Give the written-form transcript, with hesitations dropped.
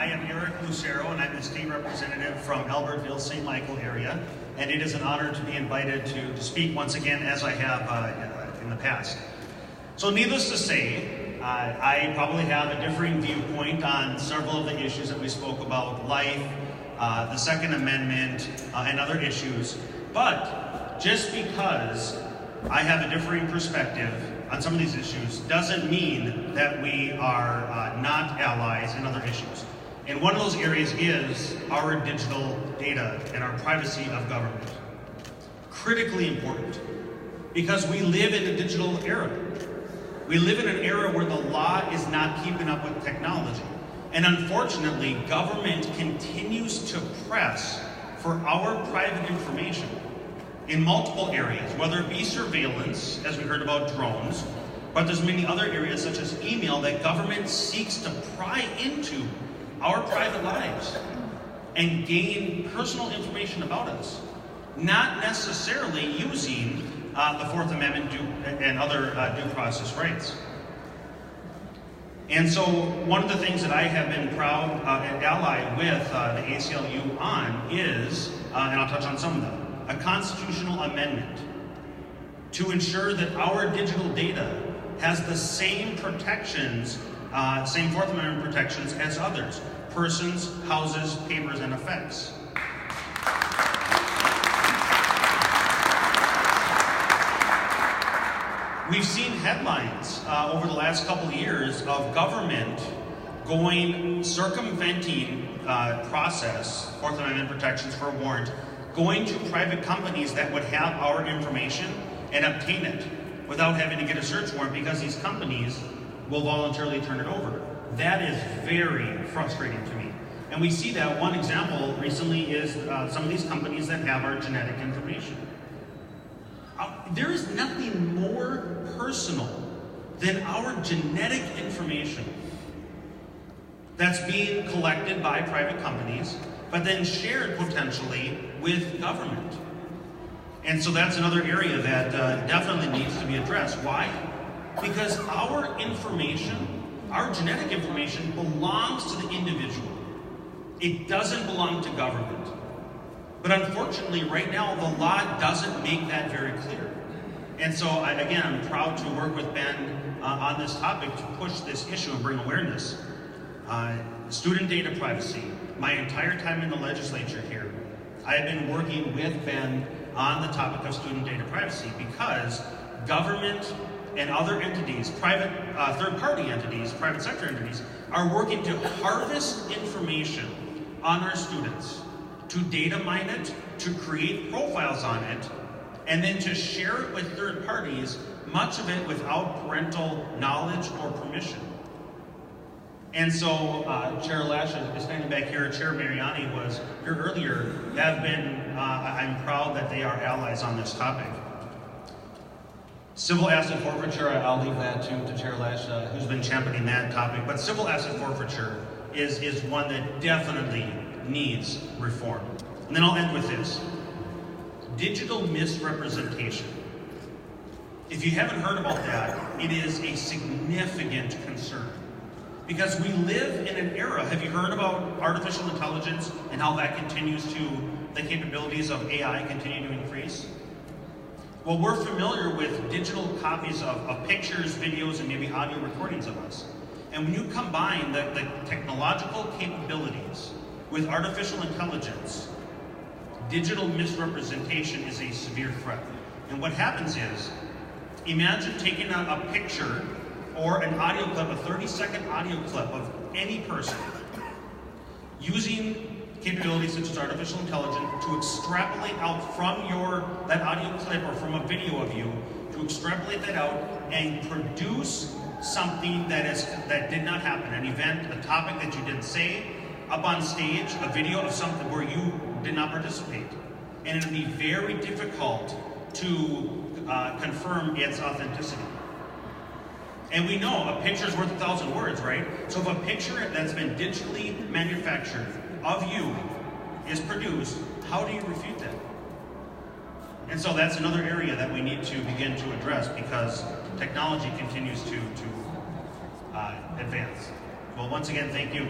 I am Eric Lucero, and I'm the state representative from Albertville, St. Michael area, and it is an honor to be invited to speak once again, as I have in the past. So needless to say, I probably have a differing viewpoint on several of the issues that we spoke about, life, the Second Amendment, and other issues, but just because I have a differing perspective on some of these issues doesn't mean that we are not allies in other issues. And one of those areas is our digital data and our privacy of government. Critically important, because we live in a digital era. We live in an era where the law is not keeping up with technology. And unfortunately, government continues to press for our private information in multiple areas, whether it be surveillance, as we heard about drones, but there's many other areas such as email that government seeks to pry into our private lives and gain personal information about us, not necessarily using the Fourth Amendment and other due process rights. And so one of the things that I have been proud and allied with the ACLU on is, and I'll touch on some of them, a constitutional amendment to ensure that our digital data has the same protections, same Fourth Amendment protections as others: persons, houses, papers, and effects. We've seen headlines over the last couple of years of government circumventing process, Fourth Amendment protections for a warrant, going to private companies that would have our information and obtain it without having to get a search warrant, because these companies will voluntarily turn it over. That is very frustrating to me. And we see that one example recently is some of these companies that have our genetic information. There is nothing more personal than our genetic information that's being collected by private companies, but then shared potentially with government. And so that's another area that definitely needs to be addressed. Why? Because our information, our genetic information, belongs to the individual. It doesn't belong to government. But unfortunately, right now, the law doesn't make that very clear. And so, again, I'm proud to work with Ben on this topic to push this issue and bring awareness. Student data privacy. My entire time in the legislature here, I have been working with Ben on the topic of student data privacy, because government and other entities, private third-party entities, private sector entities, are working to harvest information on our students, to data mine it, to create profiles on it, and then to share it with third parties, much of it without parental knowledge or permission. And so Chair Lash is standing back here, Chair Mariani was here earlier, I'm proud that they are allies on this topic. Civil asset forfeiture, I'll leave that to Chair Lash, who's been championing that topic, but civil asset forfeiture is one that definitely needs reform. And then I'll end with this. Digital misrepresentation. If you haven't heard about that, it is a significant concern. Because we live in an era, have you heard about artificial intelligence and how that continues the capabilities of AI continue to increase? Well, we're familiar with digital copies of pictures, videos, and maybe audio recordings of us. And when you combine the technological capabilities with artificial intelligence, digital misrepresentation is a severe threat. And what happens is, imagine taking a picture or an audio clip, a 30-second audio clip of any person, using capabilities such as artificial intelligence to extrapolate out from that audio clip or from a video of you, to extrapolate that out and produce something that did not happen, an event, a topic that you didn't say, up on stage, a video of something where you did not participate. And it'll be very difficult to confirm its authenticity. And we know a picture is worth 1,000 words, right? So if a picture that's been digitally manufactured of you is produced, how do you refute that? And so that's another area that we need to begin to address, because technology continues to advance. Well, once again, thank you.